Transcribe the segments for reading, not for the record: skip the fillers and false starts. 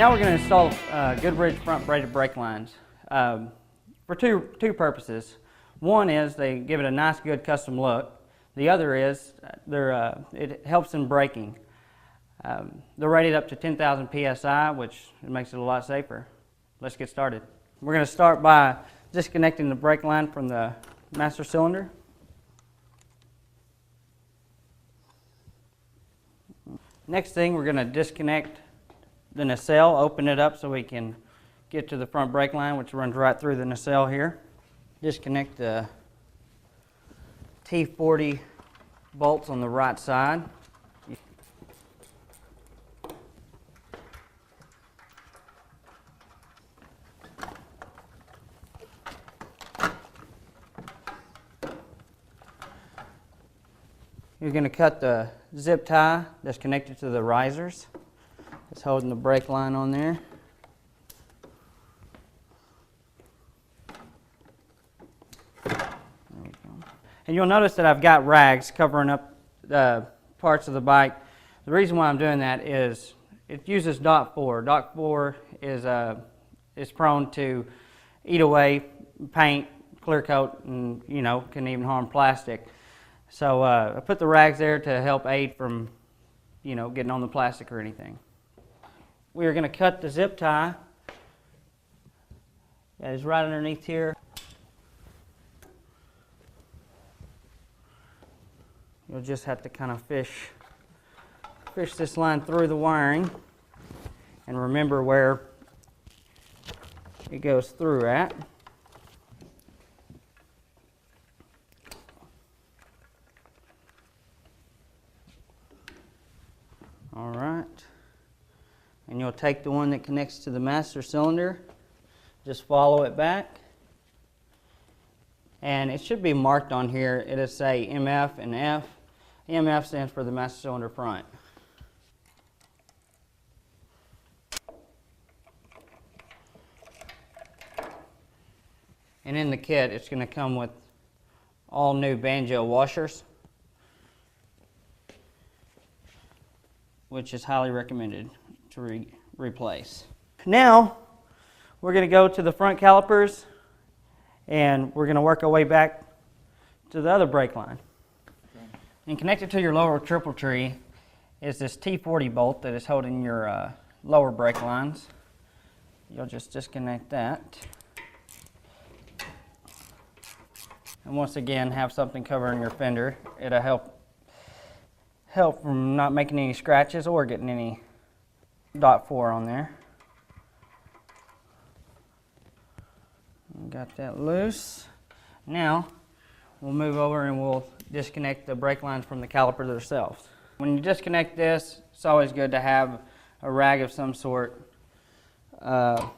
Now we're going to install Goodridge front braided brake lines for two purposes. One is they give it a nice, good custom look. The other is it helps in braking. They're rated up to 10,000 psi, which makes it a lot safer. Let's get started. We're going to start by disconnecting the brake line from the master cylinder. Next thing, we're going to disconnect the nacelle, open it up so we can get to the front brake line, which runs right through the nacelle here. Disconnect the T40 bolts on the right side. You're going to cut the zip tie that's connected to the risers. It's holding the brake line on there. There we go. And you'll notice that I've got rags covering up parts of the bike. The reason why I'm doing that is it uses dot 4. Dot 4 is prone to eat away paint, clear coat, and can even harm plastic. So I put the rags there to help aid from getting on the plastic or anything. We are going to cut the zip tie that is right underneath here. You'll just have to kind of fish this line through the wiring and remember where it goes through at. All right. And you'll take the one that connects to the master cylinder, just follow it back, and it should be marked on here. It'll say MF and F. MF stands for the master cylinder front. And in the kit, it's going to come with all new banjo washers, which is highly recommended to replace. Now, we're going to go to the front calipers and we're going to work our way back to the other brake line. Okay. And connected to your lower triple tree is this T40 bolt that is holding your lower brake lines. You'll just disconnect that. And once again, have something covering your fender. It'll help from not making any scratches or getting any dot 4 on there. Got that loose. Now we'll move over and we'll disconnect the brake lines from the calipers themselves. When you disconnect this, it's always good to have a rag of some sort to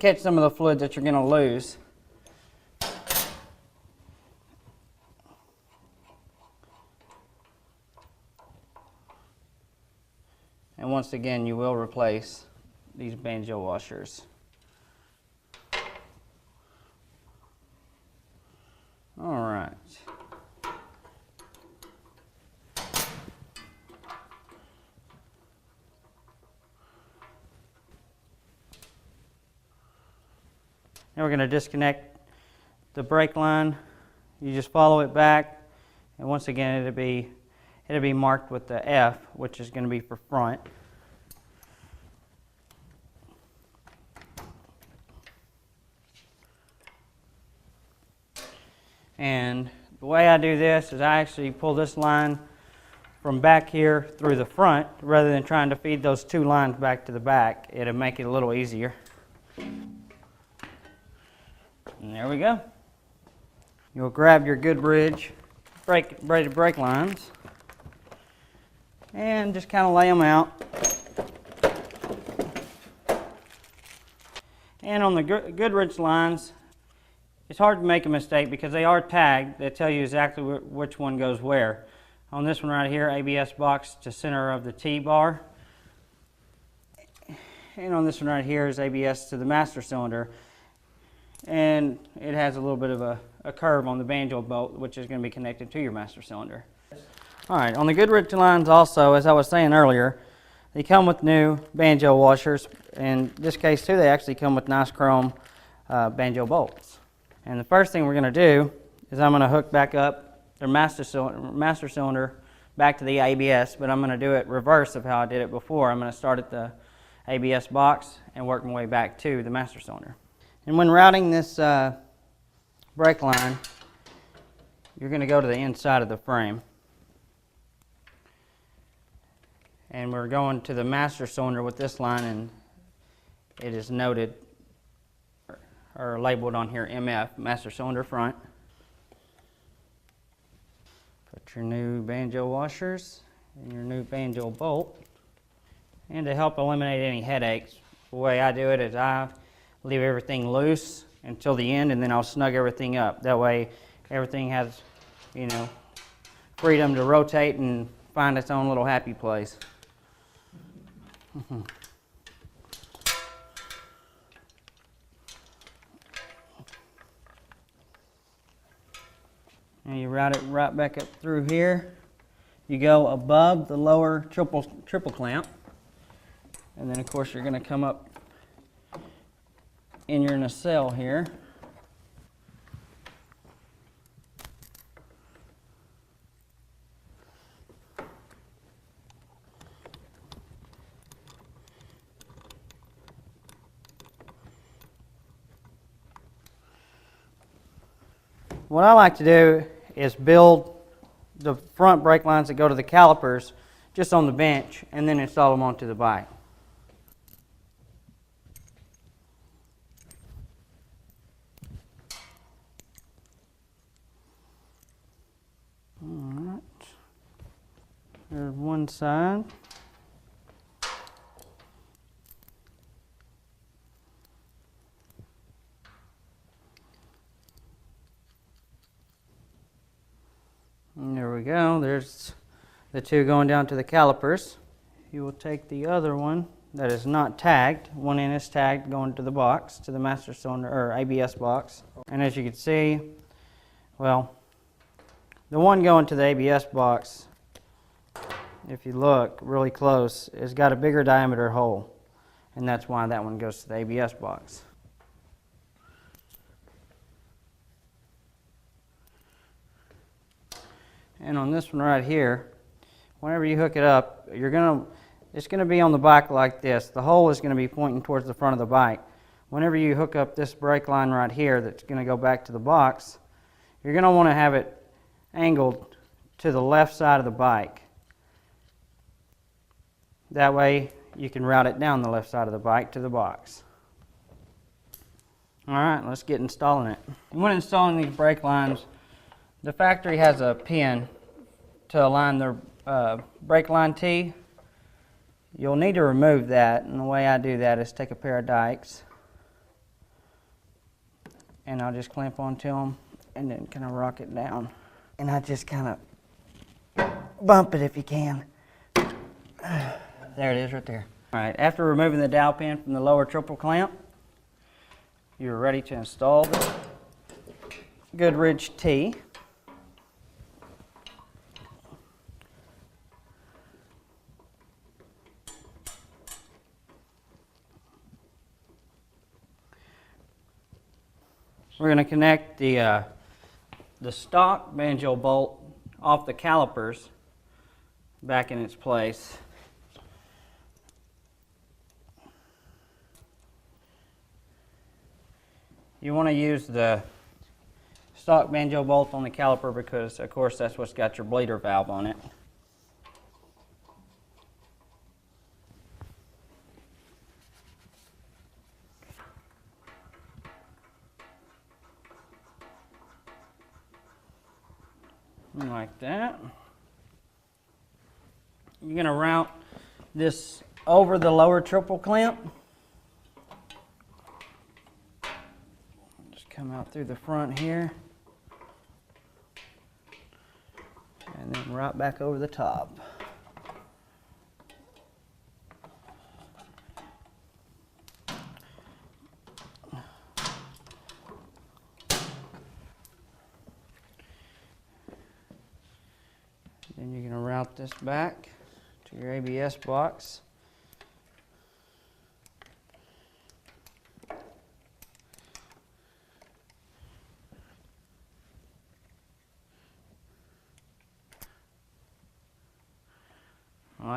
catch some of the fluid that you're going to lose. And once again, you will replace these banjo washers. All right. Now we're going to disconnect the brake line. You just follow it back, and once again, it'll be marked with the F, which is going to be for front. And the way I do this is I actually pull this line from back here through the front rather than trying to feed those two lines back to the back. It'll make it a little easier. And there we go. You'll grab your Goodridge braided brake lines and just kind of lay them out. And on the Goodridge lines, it's hard to make a mistake because they are tagged. They tell you exactly which one goes where. On this one right here, ABS box to center of the T-bar. And on this one right here is ABS to the master cylinder. And it has a little bit of a curve on the banjo bolt, which is going to be connected to your master cylinder. All right, on the Goodridge lines also, as I was saying earlier, They come with new banjo washers. In this case too, they actually come with nice chrome banjo bolts. And the first thing we're going to do is I'm going to hook back up their master cylinder back to the ABS, but I'm going to do it reverse of how I did it before. I'm going to start at the ABS box and work my way back to the master cylinder. And when routing this brake line, you're going to go to the inside of the frame. And we're going to the master cylinder with this line, and it is noted or labeled on here MF, master cylinder front. Put your new banjo washers and your new banjo bolt. And to help eliminate any headaches, the way I do it is I leave everything loose until the end, and then I'll snug everything up. That way everything has, freedom to rotate and find its own little happy place. And you route it right back up through here. You go above the lower triple clamp, and then of course you're going to come up in your nacelle here. What I like to do is build the front brake lines that go to the calipers just on the bench and then install them onto the bike. Alright, there's one side. And there we go. There's the two going down to the calipers. You will take the other one that is not tagged. One end is tagged going to the box, to the master cylinder or ABS box. And as you can see, well, the one going to the ABS box, if you look really close, has got a bigger diameter hole. And that's why that one goes to the ABS box. And on this one right here, whenever you hook it up, it's going to be on the bike like this. The hole is going to be pointing towards the front of the bike. Whenever you hook up this brake line right here that's going to go back to the box, you're going to want to have it angled to the left side of the bike. That way you can route it down the left side of the bike to the box. Alright, let's get installing it. And when installing these brake lines, the factory has a pin to align the brake line T. You'll need to remove that, and the way I do that is take a pair of dikes and I'll just clamp onto them and then kind of rock it down. And I just kind of bump it if you can. There it is right there. Alright, after removing the dowel pin from the lower triple clamp, you're ready to install the Goodridge T. We're going to connect the stock banjo bolt off the calipers back in its place. You want to use the stock banjo bolt on the caliper because, of course, that's what's got your bleeder valve on it. Like that. You're going to route this over the lower triple clamp. Just come out through the front here. And then right back over the top. Then you're going to route this back to your ABS box.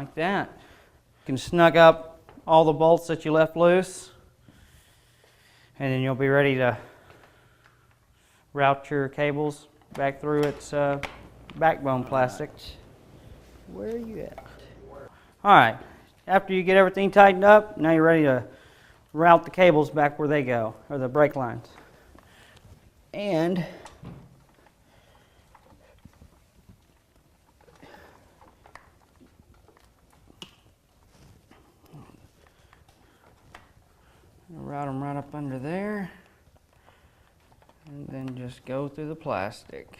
like that. You can snug up all the bolts that you left loose, and then you'll be ready to route your cables back through its backbone plastic. Where are you at? All right, after you get everything tightened up, now you're ready to route the cables back where they go, or the brake lines. And route them right up under there, and then just go through the plastic.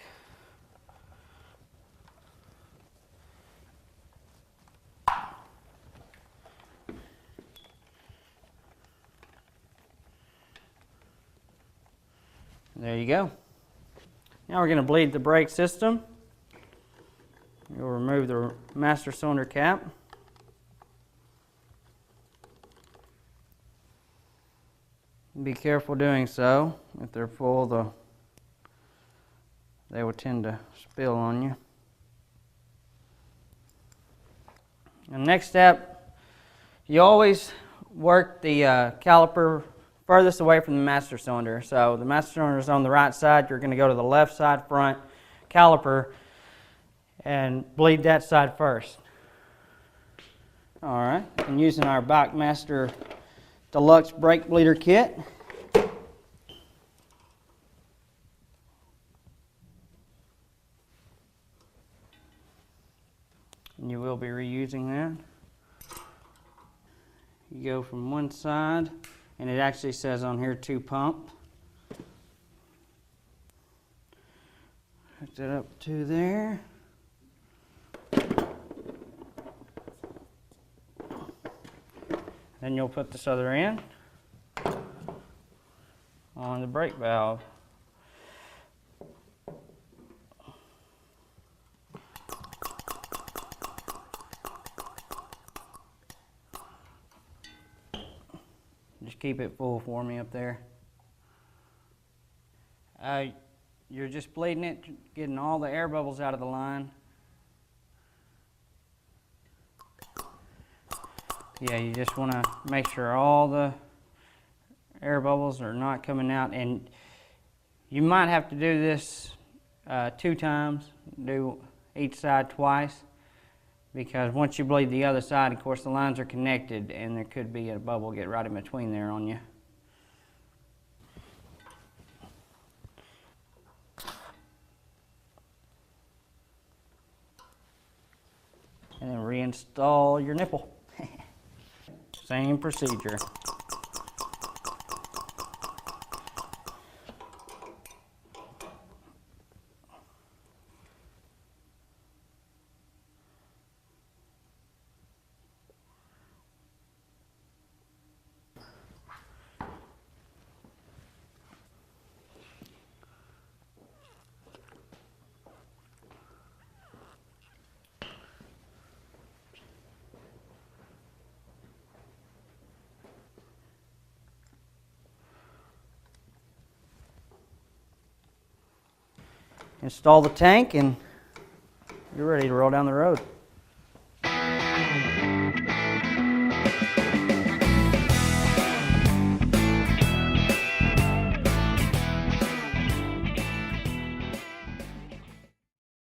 There you go. Now we're going to bleed the brake system. You'll remove the master cylinder cap. Be careful doing so. If they're full, they will tend to spill on you. And next step, you always work the caliper furthest away from the master cylinder. So the master cylinder is on the right side. You're going to go to the left side front caliper and bleed that side first. All right, and using our Bike Master Deluxe brake bleeder kit. And you will be reusing that. You go from one side, and it actually says on here to pump. Hook that up to there. Then you'll put this other end on the brake valve. Just keep it full for me up there. You're just bleeding it, getting all the air bubbles out of the line. Yeah, you just want to make sure all the air bubbles are not coming out, and you might have to do this 2 times, do each side twice, because once you bleed the other side, of course the lines are connected and there could be a bubble get right in between there on you. And then reinstall your nipple. Same procedure. Install the tank and you're ready to roll down the road.